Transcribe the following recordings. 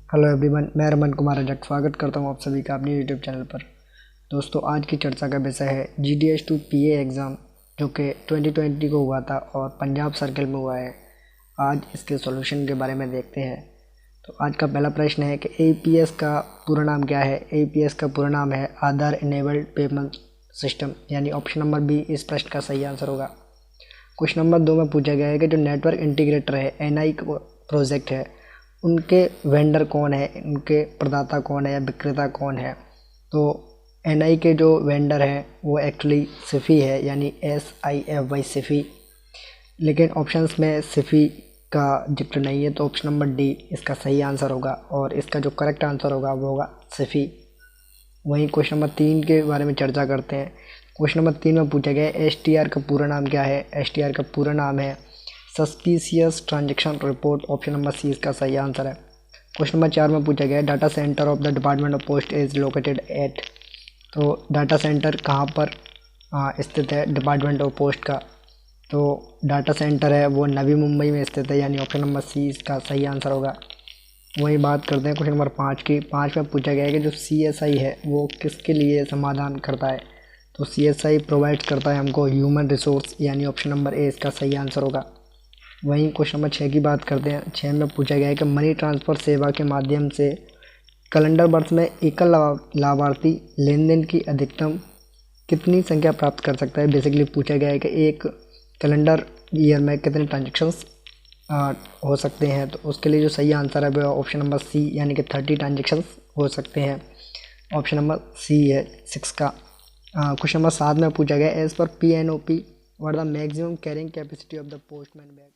Hello everyone, मैं रमन कुमार रजक स्वागत करता हूं आप सभी का अपने यूट्यूब चैनल पर। दोस्तों, आज की चर्चा का विषय है GDS2 PA एग्ज़ाम जो कि 2020 को हुआ था और पंजाब सर्किल में हुआ है। आज इसके सॉल्यूशन के बारे में देखते हैं। तो आज का पहला प्रश्न है कि APS का पूरा नाम क्या है। APS का पूरा नाम है आधार इनेबल्ड पेमेंट सिस्टम, यानी ऑप्शन नंबर बी इस प्रश्न का सही आंसर होगा। क्वेश्चन नंबर 2 में पूछा गया है कि जो नेटवर्क इंटीग्रेटर है NI प्रोजेक्ट है, उनके वेंडर कौन है, उनके प्रदाता कौन है या विक्रेता कौन है। तो NI के जो वेंडर हैं वो एक्चुअली सिफी है, यानी SIFY सिफी। लेकिन ऑप्शंस में सिफी का जिक्र नहीं है, तो ऑप्शन नंबर डी इसका सही आंसर होगा और इसका जो करेक्ट आंसर होगा वो होगा सिफी। वहीं क्वेश्चन नंबर 3 के बारे में चर्चा करते हैं। क्वेश्चन नंबर 3 में पूछा गया है STR का पूरा नाम क्या है। STR का पूरा नाम है suspicious transaction report. Option number C इसका सही आंसर है। क्वेश्चन नंबर 4 में पूछा गया है data centre of the department of post is located at. तो डाटा सेंटर कहाँ पर स्थित है डिपार्टमेंट ऑफ पोस्ट का। तो डाटा सेंटर है वो नवी मुंबई में स्थित है, यानी ऑप्शन नंबर सी इसका सही आंसर होगा। वही बात करते हैं क्वेश्चन नंबर 5 की। 5 में पूछा गया है कि जो CSI है वो किसके लिए समाधान करता है। तो CSI प्रोवाइड करता है हमको ह्यूमन रिसोर्स, यानी ऑप्शन नंबर ए इसका सही आंसर होगा। वहीं क्वेश्चन नंबर 6 की बात करते हैं। 6 में पूछा गया है कि मनी ट्रांसफ़र सेवा के माध्यम से कैलेंडर वर्ष में एकल लाभार्थी लेन देन की अधिकतम कितनी संख्या प्राप्त कर सकता है। बेसिकली पूछा गया है कि एक कैलेंडर ईयर में कितने ट्रांजेक्शन्स हो सकते हैं। तो उसके लिए जो सही आंसर है वो ऑप्शन नंबर सी, यानी कि 30 ट्रांजेक्शन्स हो सकते हैं। ऑप्शन नंबर सी है 6 का। क्वेश्चन नंबर 7 में पूछा गया एज पर PNOP what the maximum carrying capacity of the postman bag.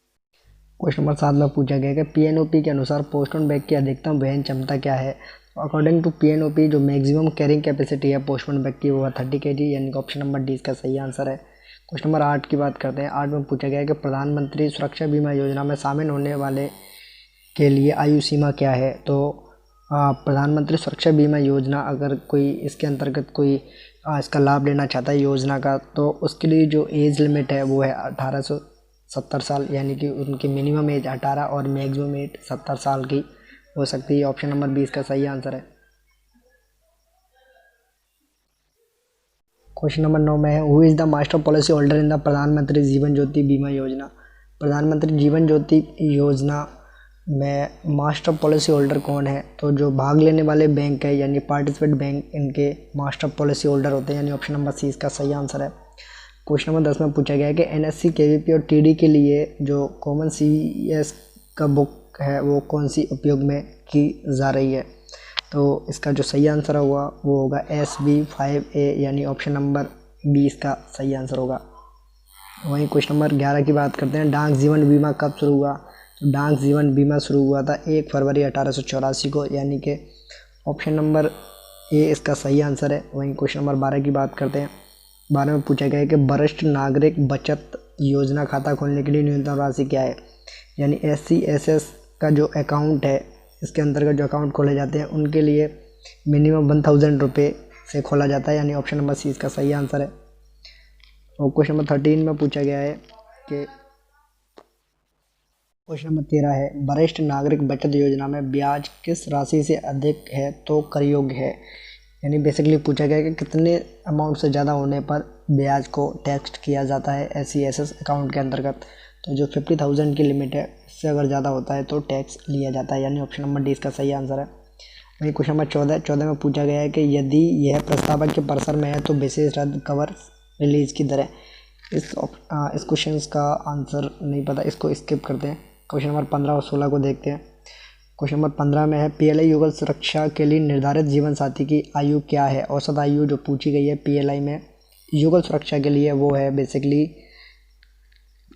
Question number 7 में पूछा गया कि PNOP के अनुसार पोस्टमैन बैग की अधिकतम वहन क्षमता क्या है। अकॉर्डिंग टू PNOP जो मैक्सिमम कैरिंग कैपेसिटी है पोस्टमैन बैग की वो है 30 kg, यानी कि ऑप्शन नंबर डी इसका सही आंसर है। क्वेश्चन नंबर 8 की बात करते हैं। 8 में पूछा गया है कि प्रधानमंत्री सुरक्षा बीमा योजना में शामिल होने वाले के लिए आयु सीमा क्या है। तो प्रधानमंत्री सुरक्षा बीमा योजना, अगर कोई इसके अंतर्गत कोई इसका लाभ लेना चाहता है योजना का, तो उसके लिए जो एज लिमिट है वो है 1870 साल, यानी कि उनकी मिनिमम एज 18 और मैक्सिमम एज 70 साल की हो सकती है। ऑप्शन नंबर 20 का सही आंसर है। क्वेश्चन नंबर 9 में है who is the master policy holder in the प्रधानमंत्री जीवन ज्योति बीमा योजना। प्रधानमंत्री जीवन ज्योति योजना में मास्टर पॉलिसी होल्डर कौन है। तो जो भाग लेने वाले बैंक है, यानी पार्टिसिपेट बैंक, इनके मास्टर पॉलिसी होल्डर होते हैं, यानी ऑप्शन नंबर सी इसका सही आंसर है। क्वेश्चन नंबर 10 में पूछा गया है कि NSC KVP और TD के लिए जो कॉमन CVS का बुक है वो कौन सी उपयोग में की जा रही है। तो इसका जो सही आंसर होगा वो होगा SB5A, यानी ऑप्शन नंबर बी इसका सही आंसर होगा। वहीं क्वेश्चन नंबर 11 की बात करते हैं। डाक जीवन बीमा कब शुरू हुआ। तो डाक जीवन बीमा शुरू हुआ था 1 फरवरी 1884 को, यानी कि ऑप्शन नंबर ए इसका सही आंसर है। वहीं क्वेश्चन नंबर 12 की बात करते हैं। 12 में पूछा गया है कि वरिष्ठ नागरिक बचत योजना खाता खोलने के लिए न्यूनतम राशि क्या है। यानी SC/SS का जो अकाउंट है, इसके अंतर्गत जो अकाउंट खोले जाते हैं उनके लिए मिनिमम 1000 रुपये से खोला जाता है, यानी ऑप्शन नंबर सी इसका सही आंसर है। और क्वेश्चन नंबर 13 में पूछा गया है कि क्वेश्चन नंबर 13 है वरिष्ठ नागरिक बचत योजना में ब्याज किस राशि से अधिक है तो कर योग्य है। यानी बेसिकली पूछा गया है कि कितने अमाउंट से ज़्यादा होने पर ब्याज को टैक्स किया जाता है SC/SS अकाउंट के अंतर्गत। तो जो 50,000 की लिमिट है, इससे अगर ज़्यादा होता है तो टैक्स लिया जाता है, यानी ऑप्शन नंबर डी इसका सही आंसर है। वहीं क्वेश्चन नंबर 14 में पूछा गया है कि यदि यह प्रस्तावक के परसर में है तो विशेष रद्द कवर रिलीज की दर है। इस क्वेश्चन का आंसर नहीं पता, इसको स्किप करते हैं। क्वेश्चन नंबर 15 और 16 को देखते हैं। क्वेश्चन नंबर 15 में है PLI युगल सुरक्षा के लिए निर्धारित जीवन साथी की आयु क्या है। औसत आयु जो पूछी गई है PLI में युगल सुरक्षा के लिए वो है बेसिकली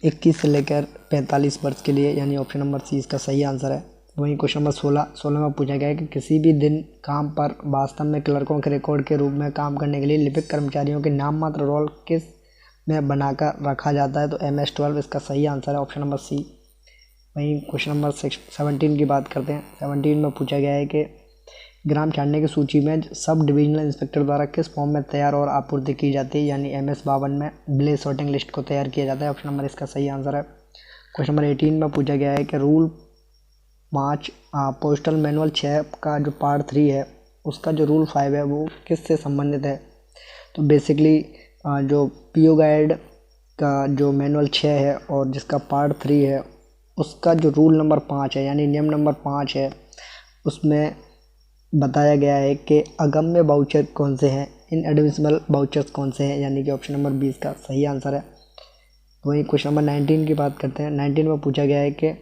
21 से लेकर 45 वर्ष के लिए, यानी ऑप्शन नंबर सी इसका सही आंसर है। वहीं क्वेश्चन नंबर 16 में पूछा गया है कि किसी भी दिन काम पर वास्तव में क्लर्कों के रिकॉर्ड के रूप में काम करने के लिए लिपिक कर्मचारियों के नाम मात्र रोल किस में बनाकर रखा जाता है। तो MS-12 इसका सही आंसर है, ऑप्शन नंबर सी। वहीं क्वेश्चन नंबर 17 की बात करते हैं। 17 में पूछा गया है कि ग्राम छानने की सूची में सब डिविजनल इंस्पेक्टर द्वारा किस फॉर्म में तैयार और आपूर्ति की जाती है। यानी MS-52 में विलेज सॉर्टिंग लिस्ट को तैयार किया जाता है, ऑप्शन नंबर इसका सही आंसर है। क्वेश्चन नंबर 18 में पूछा गया है कि रूल 5 पोस्टल मैनुअल 6 का जो पार्ट 3 है उसका जो रूल 5 है वो किससे संबंधित है। तो बेसिकली जो पीओ गाइड का जो मैनुअल 6 है और जिसका पार्ट 3 है उसका जो रूल नंबर 5 है यानी नियम नंबर 5 है उसमें बताया गया है कि अगम्य वाउचर कौन से हैं, इनएडमिसिबल वाउचर्स कौन से हैं, यानी कि ऑप्शन नंबर 20 का सही आंसर है। वहीं क्वेश्चन नंबर 19 की बात करते हैं। 19 में पूछा गया है कि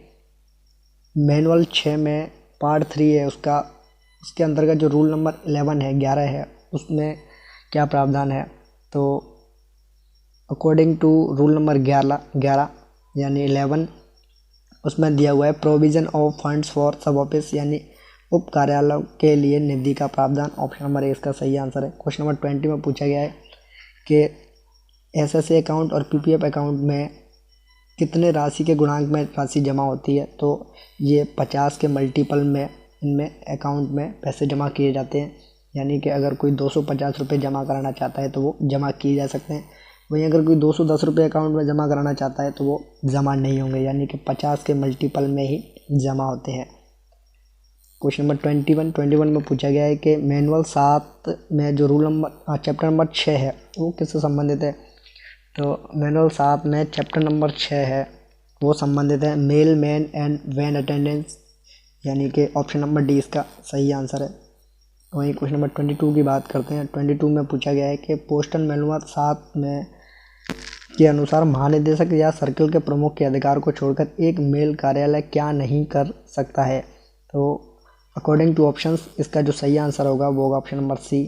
मैनुअल 6 में पार्ट 3 है उसके अंतर्गत जो रूल नंबर 11 है 11 है उसमें क्या प्रावधान है। तो अकॉर्डिंग टू रूल नंबर 11 यानी 11 उसमें दिया हुआ है प्रोविज़न ऑफ फंड्स फॉर सब ऑफिस यानी उप कार्यालय के लिए निधि का प्रावधान। ऑप्शन नंबर 1 इसका सही आंसर है। क्वेश्चन नंबर 20 में पूछा गया है कि एसएसए अकाउंट और पीपीएफ अकाउंट में कितने राशि के गुणांक में राशि जमा होती है। तो ये 50 के मल्टीपल में इनमें अकाउंट में पैसे जमा किए जाते हैं, यानी कि अगर कोई 250 रुपये जमा कराना चाहता है तो वो जमा किए जा सकते हैं। वहीं अगर कोई 210 रुपये अकाउंट में जमा कराना चाहता है तो वो जमा नहीं होंगे, यानी कि 50 के मल्टीपल में ही जमा होते हैं। क्वेश्चन नंबर 21 में पूछा गया है कि मैनुअल 7 में जो रूल नंबर चैप्टर नंबर 6 है वो किससे संबंधित है। तो मैनुअल 7 में चैप्टर नंबर 6 है वो संबंधित है mail man and van attendance, यानी कि ऑप्शन नंबर डी इसका सही आंसर है। वहीं क्वेश्चन नंबर 22 की बात करते हैं। 22 में पूछा गया है कि पोस्टल मैनुअल 7 में के अनुसार महानिदेशक या सर्कल के प्रमुख के अधिकार को छोड़कर एक मेल कार्यालय क्या नहीं कर सकता है। तो अकॉर्डिंग टू ऑप्शंस इसका जो सही आंसर होगा वो होगा ऑप्शन नंबर सी।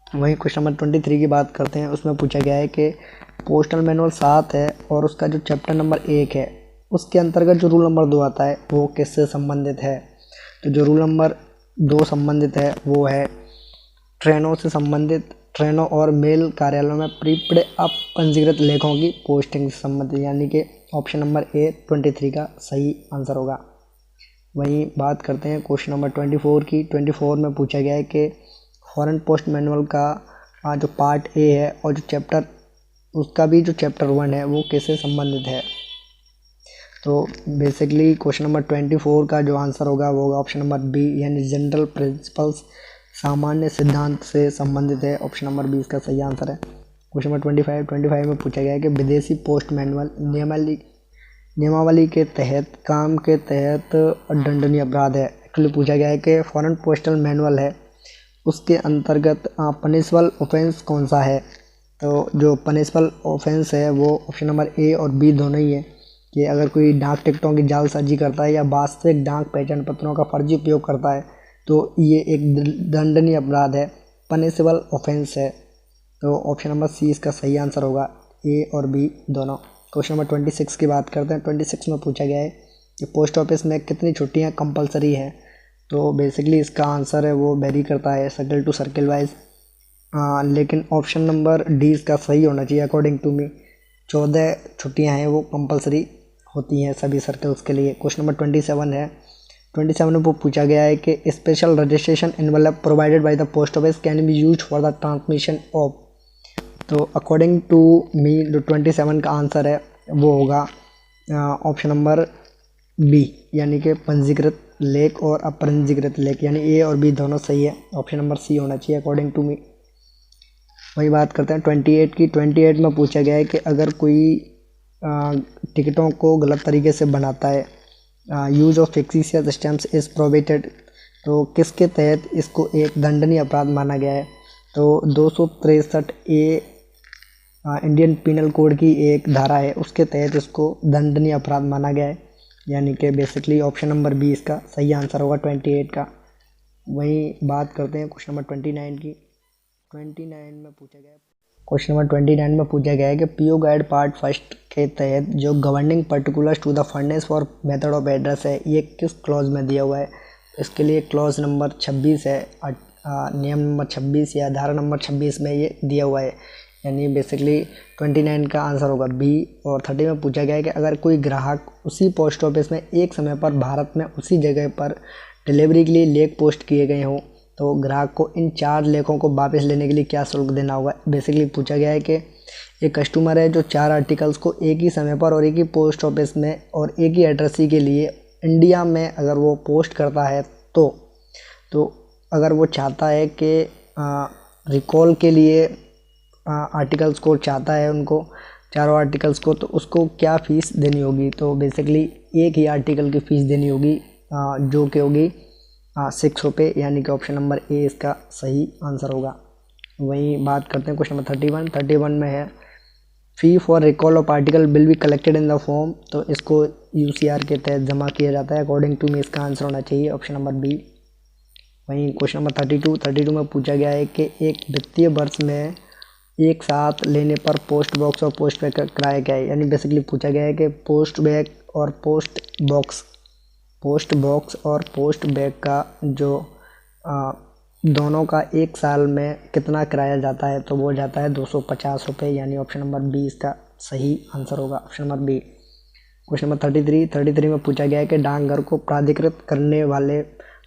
वहीं क्वेश्चन नंबर 23 की बात करते हैं। उसमें पूछा गया है कि पोस्टल मैनुअल 7 है और उसका जो चैप्टर नंबर 1 है उसके अंतर्गत जो रूल नंबर 2 आता है वो किससे संबंधित है। तो जो रूल नंबर 2 संबंधित है वो है ट्रेनों से संबंधित, ट्रेनों और मेल कार्यालयों में प्रीपेड अप पंजीकृत लेखों की पोस्टिंग से संबंधित, यानी कि ऑप्शन नंबर ए 23 का सही आंसर होगा। वहीं बात करते हैं क्वेश्चन नंबर 24 की। 24 में पूछा गया है कि फॉरेन पोस्ट मैनुअल का जो पार्ट ए है और जो चैप्टर उसका भी जो चैप्टर 1 है वो किससे संबंधित है। तो बेसिकली क्वेश्चन नंबर 24 का जो आंसर होगा वो होगा ऑप्शन नंबर बी यानी जनरल प्रिंसिपल्स, सामान्य सिद्धांत से संबंधित है। ऑप्शन नंबर 20 का सही आंसर है। क्वेश्चन नंबर 25 में पूछा गया है कि विदेशी पोस्ट मैनुअल नियमावली के तहत काम के तहत दंडनीय अपराध है। एक्चुअली पूछा गया है कि फॉरेन पोस्टल मैनुअल है उसके अंतर्गत पनिशबल ऑफेंस कौन सा है। तो जो पनिशबल ऑफेंस है वो ऑप्शन नंबर ए और बी दोनों ही है कि अगर कोई डाक टिकटों की जालसाजी करता है या वास्तविक डाक पहचान पत्रों का फर्जी उपयोग करता है तो ये एक दंडनीय अपराध है, पनिशबल ऑफेंस है। तो ऑप्शन नंबर सी इसका सही आंसर होगा, ए और बी दोनों। क्वेश्चन नंबर 26 की बात करते हैं। 26 में पूछा गया है कि पोस्ट ऑफिस में कितनी छुट्टियां कंपलसरी हैं। तो बेसिकली इसका आंसर है वो वेरी करता है सर्कल टू सर्कल वाइज, लेकिन ऑप्शन नंबर डी इसका सही होना चाहिए अकॉर्डिंग टू मी। 14 छुट्टियां हैं वो कंपलसरी होती हैं सभी सर्कल्स के लिए। क्वेश्चन नंबर 27 है। 27 में वो पूछा गया है कि special registration envelope provided by the post office can be used for the transmission of. तो अकॉर्डिंग टू मी जो 27 का आंसर है वो होगा ऑप्शन नंबर बी यानी कि पंजीकृत लेख और अपंजीकृत लेख, यानी ए और बी दोनों सही है। ऑप्शन नंबर सी होना चाहिए अकॉर्डिंग टू मी। वही बात करते हैं 28 की। 28 में पूछा गया है कि अगर कोई टिकटों को गलत तरीके से बनाता है, use of fictitious stamps is prohibited, तो किसके तहत इसको एक दंडनीय अपराध माना गया है। तो 263 ए इंडियन पिनल कोड की एक धारा है उसके तहत इसको दंडनीय अपराध माना गया है, यानी कि बेसिकली ऑप्शन नंबर बी इसका सही आंसर होगा 28 का। वहीं बात करते हैं क्वेश्चन नंबर 29 की। 29 में पूछा गया क्वेश्चन नंबर 29 में पूछा गया है कि पीओ गाइड पार्ट फर्स्ट के तहत जो governing particulars to the furnace for method of address है ये किस क्लॉज में दिया हुआ है। इसके लिए क्लॉज नंबर 26 है, नियम नंबर 26 या धारा नंबर 26 में ये दिया हुआ है, यानी बेसिकली 29 का आंसर होगा बी। और 30 में पूछा गया है कि अगर कोई ग्राहक उसी पोस्ट ऑफिस में एक समय पर भारत में उसी जगह पर डिलीवरी के लिए लेख पोस्ट किए गए हों तो ग्राहक को इन 4 लेखों को वापस लेने के लिए क्या शुल्क देना होगा। बेसिकली पूछा गया है कि एक कस्टमर है जो 4 आर्टिकल्स को एक ही समय पर और एक ही पोस्ट ऑफिस में और एक ही एड्रेसी के लिए इंडिया में अगर वो पोस्ट करता है तो अगर वो चाहता है कि रिकॉल के लिए आर्टिकल्स को चाहता है, उनको चारों आर्टिकल्स को, तो उसको क्या फ़ीस देनी होगी। तो बेसिकली एक ही आर्टिकल की फ़ीस देनी होगी जो कि होगी 6 रुपये, यानी कि ऑप्शन नंबर ए इसका सही आंसर होगा। वहीं बात करते हैं क्वेश्चन नंबर 31 में है फ़ी for recall of article will be collected in the form. तो इसको यूसीआर के तहत जमा किया जाता है। अकॉर्डिंग टू मी इसका आंसर होना चाहिए ऑप्शन नंबर बी। वहीं क्वेश्चन नंबर 32 में पूछा गया है कि एक वित्तीय वर्ष में एक साथ लेने पर पोस्ट बॉक्स और पोस्ट बैग का किराया क्या है। यानी बेसिकली पूछा गया है कि पोस्ट बैग और पोस्ट बॉक्स और पोस्ट बैग का जो दोनों का एक साल में कितना किराया जाता है। तो वो जाता है 250 रुपये, यानी ऑप्शन नंबर बी इसका सही आंसर होगा, option number B. Question number 33 में पूछा गया है कि डाकघर को प्राधिकृत करने वाले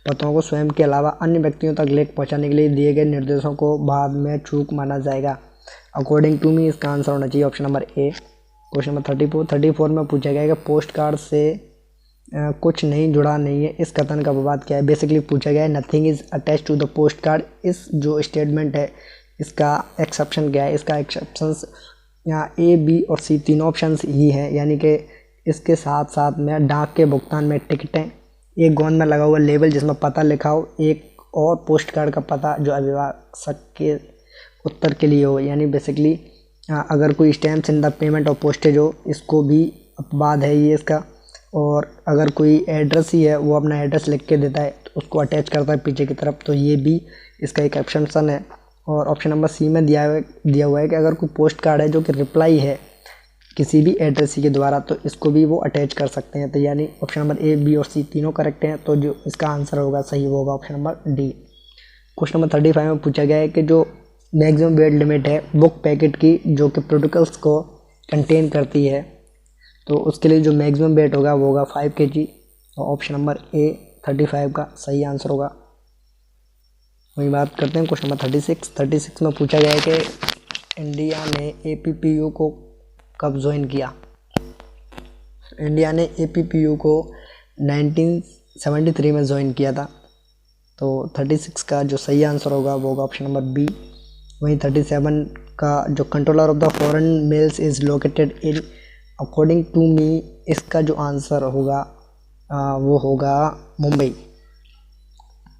पत्रों को स्वयं के अलावा अन्य व्यक्तियों तक लेख पहुंचाने के लिए दिए गए निर्देशों को बाद में चूक माना जाएगा। अकॉर्डिंग टू मी इसका आंसर होना चाहिए option number A. Question number 34 में पूछा गया है कि पोस्ट कार्ड से कुछ नहीं जुड़ा नहीं है, इस कथन का विवाद क्या है। बेसिकली पूछा गया है nothing is attach to the post card. इस जो स्टेटमेंट है इसका एक्सेप्शन क्या है। इसका एक्सेप्शंस यहाँ ए, बी और सी तीनों ऑप्शंस ही हैं, यानी कि इसके साथ साथ में डाक के भुगतान में टिकटें, एक गोंद में लगा हुआ लेबल जिसमें पता लिखा हो, एक और पोस्ट कार्ड का पता जो अभिभाषक के उत्तर के लिए हो। यानी बेसिकली अगर कोई स्टैम्प्स इन द पेमेंट और पोस्टेज हो, इसको भी अपवाद है ये इसका। और अगर कोई एड्रेस ही है, वो अपना एड्रेस लिख के देता है तो उसको अटैच करता है पीछे की तरफ, तो ये भी इसका एक एक्सेप्शन है। और ऑप्शन नंबर सी में दिया हुआ है कि अगर कोई पोस्ट कार्ड है जो कि रिप्लाई है किसी भी एड्रेस के द्वारा, तो इसको भी वो अटैच कर सकते हैं। तो यानी ऑप्शन नंबर ए, बी और सी तीनों करेक्ट हैं, तो जो इसका आंसर होगा सही होगा option number D. Question number 35 में पूछा गया है कि जो मैक्सिमम वेट लिमिट है बुक पैकेट की जो कि प्रोटोकॉल्स को कंटेन करती है, तो उसके लिए जो मैक्सिमम वेट होगा वो होगा 5 kg। और ऑप्शन नंबर ए 35 का सही आंसर होगा। वही बात करते हैं क्वेश्चन नंबर 36 में पूछा गया है कि इंडिया ने APPU को कब ज्वाइन किया। इंडिया ने APPU को 1973 में ज्वाइन किया था। तो 36 का जो सही आंसर होगा वो होगा ऑप्शन नंबर बी। वहीं 37 का जो controller of the foreign mails is located in, according to me इसका जो आंसर होगा वो होगा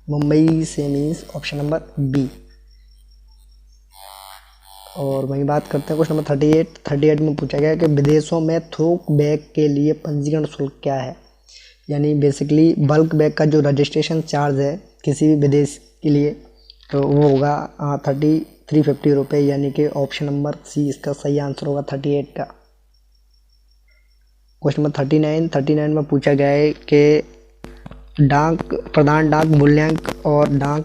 मुंबई से मीन्स ऑप्शन नंबर बी। और वहीं बात करते हैं क्वेश्चन नंबर 38 में पूछा गया कि विदेशों में थोक बैग के लिए पंजीकरण शुल्क क्या है। यानी बेसिकली बल्क बैग का जो रजिस्ट्रेशन चार्ज है किसी भी विदेश के लिए, तो वो होगा 350 रुपये, यानी कि ऑप्शन नंबर सी इसका सही आंसर होगा 38 का। क्वेश्चन नंबर 39 में पूछा गया है कि प्रधान डाक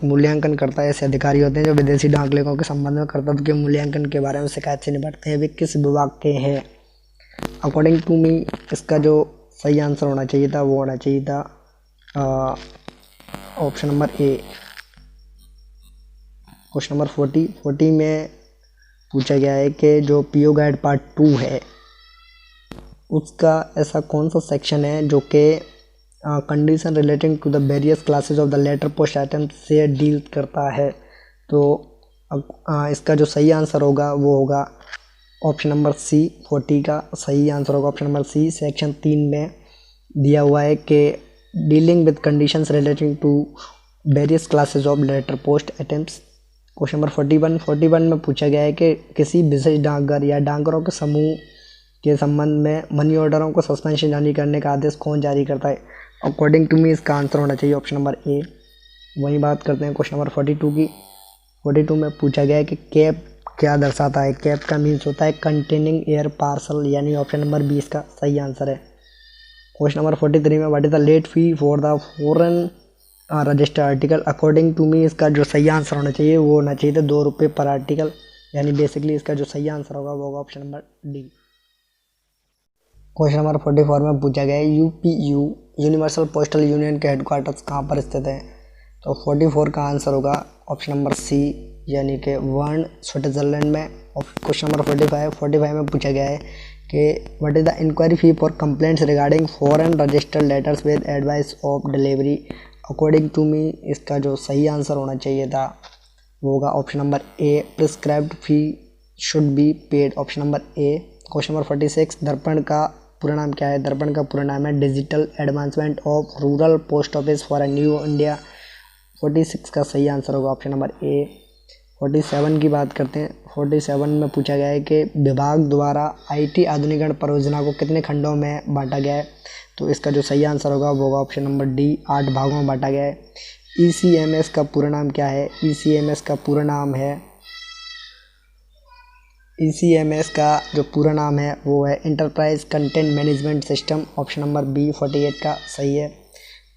मूल्यांकन करता है ऐसे अधिकारी होते हैं जो विदेशी डाक लेखों के संबंध में कर्तव्य के मूल्यांकन के बारे में शिकायत से निपटते हैं, वे किस विभाग के हैं। अकॉर्डिंग टू मी इसका जो सही आंसर होना चाहिए था वो होना चाहिए था option number A. Question number 40 में पूछा गया है कि जो पीओ गाइड पार्ट 2 है उसका ऐसा कौन सा सेक्शन है जो कि condition relating to the various classes of the letter post item से डील करता है। तो इसका जो सही आंसर होगा वो होगा ऑप्शन नंबर सी। 40 का सही आंसर होगा ऑप्शन नंबर सी। सेक्शन 3 में दिया हुआ है कि dealing with conditions relating to various classes of letter post items. Question number 41 में पूछा गया है कि किसी विशेष डाकघर या डाकघरों के समूह के संबंध में मनी ऑर्डरों को सस्पेंशन जारी करने का आदेश कौन जारी करता है। अकॉर्डिंग टू मी इसका आंसर होना चाहिए ऑप्शन नंबर ए। वहीं बात करते हैं क्वेश्चन नंबर 42 की। 42 में पूछा गया है कि कैप क्या दर्शाता है। कैप का मीन्स होता है कंटेनिंग एयर पार्सल, यानी ऑप्शन नंबर बी इसका सही आंसर है। क्वेश्चन नंबर 43 में what is the late fee for the foreign register article. According to me इसका जो सही आंसर होना चाहिए वो होना चाहिए था 2 रुपये पर आर्टिकल, यानी बेसिकली इसका जो सही आंसर होगा वो होगा option number D. Question number 44 में पूछा गया है यूपीयू यूनिवर्सल पोस्टल यूनियन के हेडक्वार्टर्स कहाँ पर स्थित है। तो 44 का आंसर होगा ऑप्शन नंबर सी, यानी कि बर्न स्विट्जरलैंड में। क्वेश्चन नंबर 45 में पूछा गया है कि what is the inquiry fee for complaints regarding foreign registered letters with advice of delivery according to me. इसका जो सही आंसर होना चाहिए था वो होगा option number A, prescribed fee should be paid, option number A. Question number 46, Darpan का पूरा नाम क्या है? दर्पण का पूरा नाम है digital advancement of rural post office for a new India. 46 का सही आंसर होगा ऑप्शन नंबर ए। 47 की बात करते हैं। 47 में पूछा गया है कि विभाग द्वारा आईटी आधुनिकीकरण परियोजना को कितने खंडों में बांटा गया है? तो इसका जो सही आंसर होगा वो होगा ऑप्शन नंबर डी, 8 भागों में बांटा गया है। ईसीएमएस का पूरा नाम क्या है? ईसीएमएस का पूरा नाम है ईसीएमएस का जो पूरा नाम है वो है enterprise content management system, option number B 48 का सही है।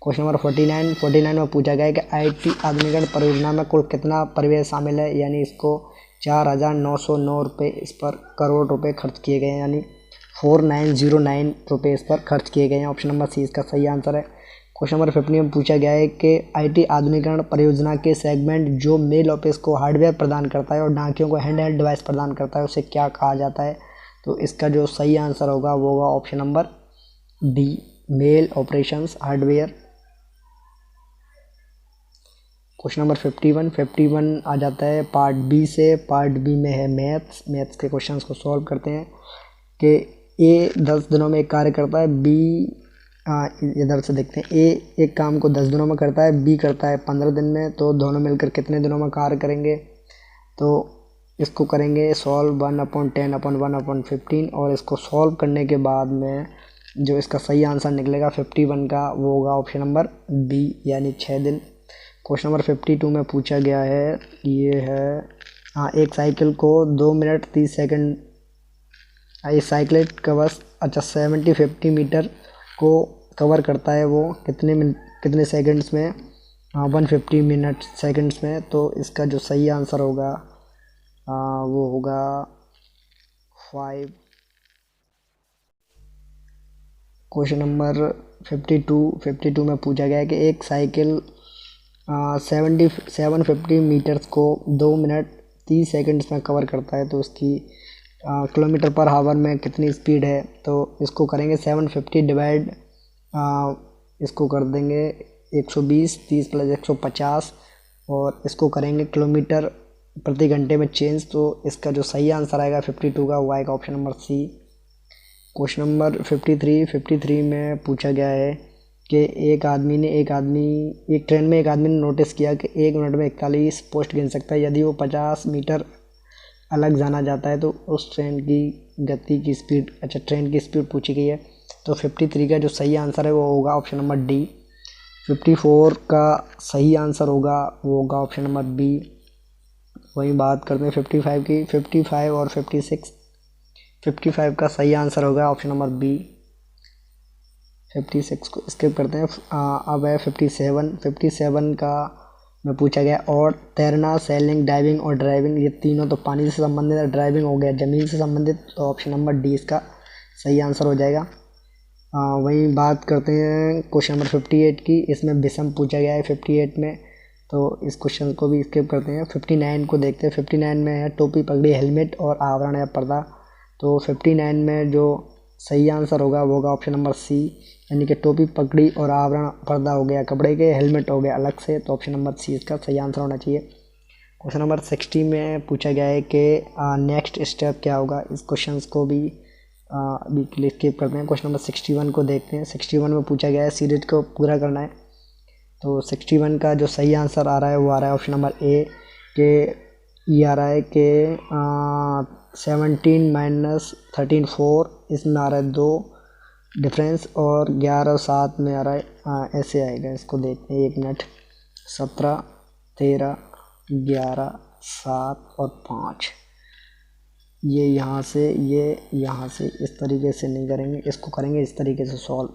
क्वेश्चन नंबर 49 में पूछा गया है कि आईटी आधुनिकीकरण परियोजना में कुल कितना परिव्यय शामिल है? यानी इसको 4,909 रुपये इस पर करोड़ रुपए खर्च किए गए हैं, यानी 4909 रुपये इस पर खर्च किए गए हैं। ऑप्शन नंबर सी इसका सही आंसर है। क्वेश्चन नंबर 50 में पूछा गया है कि आईटी आधुनिकीकरण परियोजना के सेगमेंट जो मेल ऑफिस को हार्डवेयर प्रदान करता है और डाकियों को हैंडहेल्ड डिवाइस प्रदान करता है उसे क्या कहा जाता है? तो इसका जो सही आंसर होगा वो होगा option number D, mail operations hardware. Question number 51 आ जाता है पार्ट बी से। पार्ट बी में है मैथ्स के क्वेश्चंस को सॉल्व करते हैं कि ए 10 दिनों में एक कार्य करता है, बी इधर से देखते हैं, ए एक काम को 10 दिनों में करता है, बी करता है 15 दिन में, तो दोनों मिलकर कितने दिनों में कार्य करेंगे? तो इसको करेंगे सॉल्व 1/10/1/15 और इसको सॉल्व करने के बाद में जो इसका सही आंसर निकलेगा 51 का वो होगा ऑप्शन नंबर बी, यानी 6 दिन। क्वेश्चन नंबर 52 में पूछा गया है, ये है एक साइकिल को 2 मिनट 30 सेकंड, ये साइकिल कवर्स 50 मीटर को कवर करता है, वो कितने सेकंड्स में? 150 मिनट सेकंड्स में। तो इसका जो सही आंसर होगा वो होगा 5। क्वेश्चन नंबर 52 में पूछा गया है कि एक साइकिल 750 मीटर्स को 2 मिनट 30 सेकंड्स में कवर करता है, तो उसकी किलोमीटर पर हावर में कितनी स्पीड है? तो इसको करेंगे 750 डिवाइड, इसको कर देंगे 120, 30 + 150 और इसको करेंगे किलोमीटर प्रति घंटे में चेंज। तो इसका जो सही आंसर आएगा 52 का वो आएगा option number C. Question number 53 में पूछा गया है कि एक ट्रेन में एक आदमी ने नोटिस किया कि 1 मिनट में 41 पोस्ट गिन सकता है। यदि वो 50 मीटर अलग जाना चाहता है तो उस ट्रेन की गति की स्पीड, ट्रेन की स्पीड पूछी गई है। तो 53 का जो सही आंसर है वो होगा ऑप्शन नंबर डी। 54 का सही आंसर होगा वो होगा ऑप्शन नंबर बी। वही बात करते हैं 55 की। 55 और 56, 55 का सही आंसर होगा ऑप्शन नंबर बी। 56 को स्किप करते हैं। अब है 57 का में पूछा गया और तैरना, सेलिंग, डाइविंग और ड्राइविंग, ये तीनों तो पानी से संबंधित है, ड्राइविंग हो गया ज़मीन से संबंधित, तो ऑप्शन नंबर डी इसका सही आंसर हो जाएगा। वही बात करते हैं क्वेश्चन नंबर 58 की। इसमें विषम पूछा गया है 58 में, तो इस क्वेश्चन को भी स्किप करते हैं। 59 को देखते हैं। 59 में है टोपी, पगड़ी, हेलमेट और आवरण या पर्दा। तो 59 में जो सही आंसर होगा वो होगा ऑप्शन नंबर सी, यानी कि टोपी, पगड़ी और आवरण, पर्दा हो गया कपड़े के, हेलमेट हो गया अलग से, तो ऑप्शन नंबर सी इसका सही आंसर होना चाहिए। क्वेश्चन नंबर 60 में पूछा गया है कि नेक्स्ट स्टेप क्या होगा। इस क्वेश्चन को भी अभी स्किप करते हैं। क्वेश्चन नंबर 61 को देखते हैं। 61 में पूछा गया है सीरीज को पूरा करना है, तो 61 का जो सही आंसर आ रहा है वो आ रहा है ऑप्शन नंबर ए के ये आ रहा है कि 17 - 13 4, इसमें आ रहा है 2 डिफरेंस, और 11 और 7 में आ रहा है ऐसे आएगा। इसको देखते हैं 1 मिनट। 17 13 11 7 और 5, ये यहाँ से इस तरीके से नहीं करेंगे, इसको करेंगे इस तरीके से सॉल्व।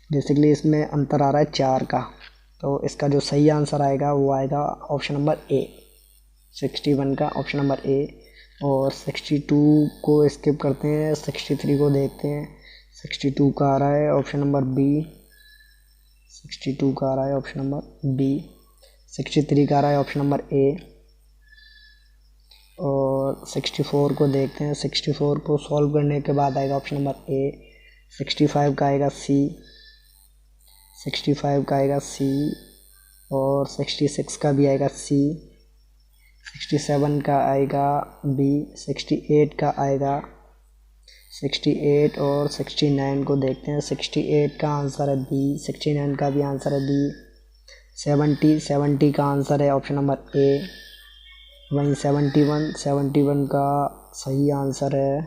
बेसिकली इसमें अंतर आ रहा है 4 का, तो इसका जो सही आंसर आएगा वो आएगा ऑप्शन नंबर ए, 61 का ऑप्शन नंबर ए। और 62 को स्किप करते हैं। 63 को देखते हैं। 62 का आ रहा है ऑप्शन नंबर बी। 62 का आ रहा है ऑप्शन नंबर बी। 63 का आ रहा है ऑप्शन नंबर ए। और और 64 को देखते हैं। 64 को सॉल्व करने के बाद आएगा ऑप्शन नंबर ए। 65 का आएगा सी, 65 का आएगा सी, और 66 का भी आएगा सी, 67 का आएगा बी, 68 का आएगा 68 और 69 को देखते हैं। 68 का आंसर है बी, 69 का भी आंसर है बी। 70 का आंसर है ऑप्शन नंबर ए। वहीं 71 का सही आंसर है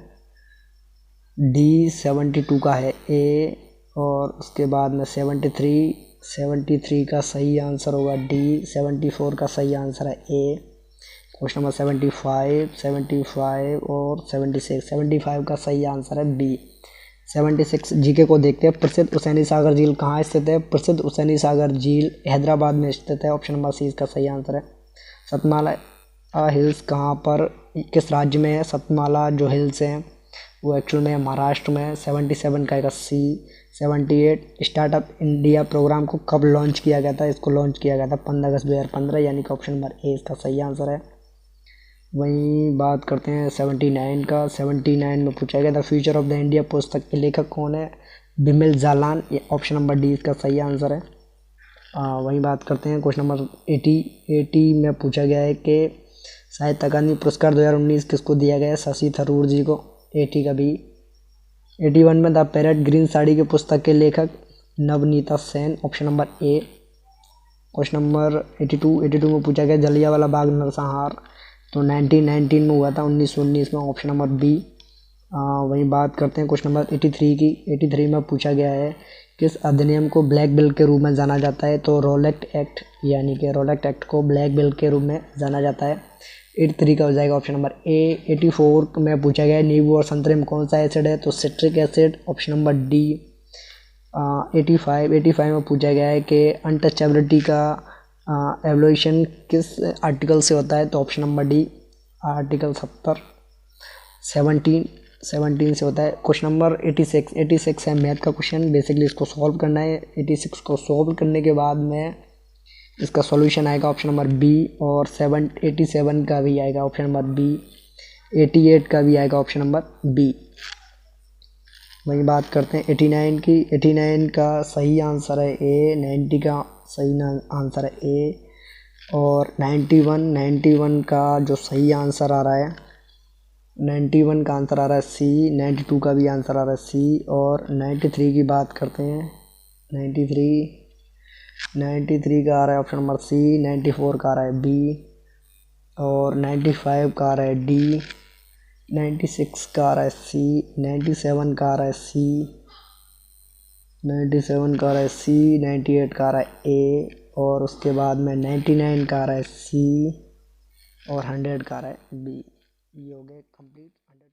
डी, 72 का है ए। और उसके बाद में 73 का सही आंसर होगा डी, 74 का सही आंसर है ए। क्वेश्चन नंबर 75 और 76 का सही आंसर है बी। 76 जीके को देखते हैं। प्रसिद्ध हुसैनी सागर झील कहाँ स्थित है? प्रसिद्ध हुसैनी सागर झील हैदराबाद में स्थित है। ऑप्शन नंबर सी इसका सही आंसर है। सतमाला हिल्स कहाँ पर, किस राज्य में है? सतमाला जो हिल्स हैं वो एक्चुअल में महाराष्ट्र में है। 77 का सी। 78 स्टार्टअप इंडिया प्रोग्राम को कब लॉन्च किया गया था? इसको लॉन्च किया गया था 15 अगस्त 2015, यानी कि ऑप्शन नंबर ए इसका सही आंसर है। वहीं बात करते हैं 79 का। 79 में पूछा गया था फ्यूचर ऑफ द इंडिया पुस्तक के लेखक कौन है? बिमल जालान, ये ऑप्शन नंबर डी इसका सही आंसर है। वहीं बात करते हैं क्वेश्चन नंबर 80 में पूछा गया है कि साहित्य अकादमी पुरस्कार 2019 किसको दिया गया है? शशि थरूर जी को। 80 का भी। 81 में द पैरेट ग्रीन साड़ी की पुस्तक के लेखक Nabaneeta Sen, option number A. Question number 82 में पूछा गया जलियांवाला बाग नरसंहार तो 1919 में हुआ था, 1919 में, ऑप्शन नंबर बी। वहीं बात करते हैं क्वेश्चन नंबर 83 की। 83 में पूछा गया है किस अधिनियम को ब्लैक बिल के रूप में जाना जाता है? तो रोलेक्ट एक्ट, यानी कि रोलेक्ट एक्ट को ब्लैक बिल के रूप में जाना जाता है। 83 का हो जाएगा ऑप्शन नंबर ए। 84 में पूछा गया है नींबू और संतरे में कौन सा एसिड है? तो citric acid, option number D. 85 में पूछा गया है कि अनटचेबिलिटी का एवोल्यूशन किस आर्टिकल से होता है? तो ऑप्शन नंबर डी, आर्टिकल 17 से होता है। क्वेश्चन नंबर 86 है मैथ का क्वेश्चन। बेसिकली इसको सॉल्व करना है। 86 को सॉल्व करने के बाद में इसका सॉल्यूशन आएगा ऑप्शन नंबर बी, और 87 का भी आएगा ऑप्शन नंबर बी। 88 का भी आएगा ऑप्शन नंबर बी। वही बात करते हैं 89 की। 89 का सही आंसर है ए। 90 का सही आंसर है ए। और 91 का जो सही आंसर आ रहा है, 91 का आंसर आ रहा है सी। 92 का भी आंसर आ रहा है सी। और 93 की बात करते हैं। 93 का आ रहा है ऑप्शन नंबर सी। 94 का आ रहा है बी। और 95 का आ रहा है डी। 96 का आ रहा है सी। 97 का आ रहा है सी। 97 का आ रहा है सी। 98 का आ रहा है ए। और उसके बाद में 99 का आ रहा है सी। और 100 का आ रहा है बी। ये हो गए कंप्लीट 100।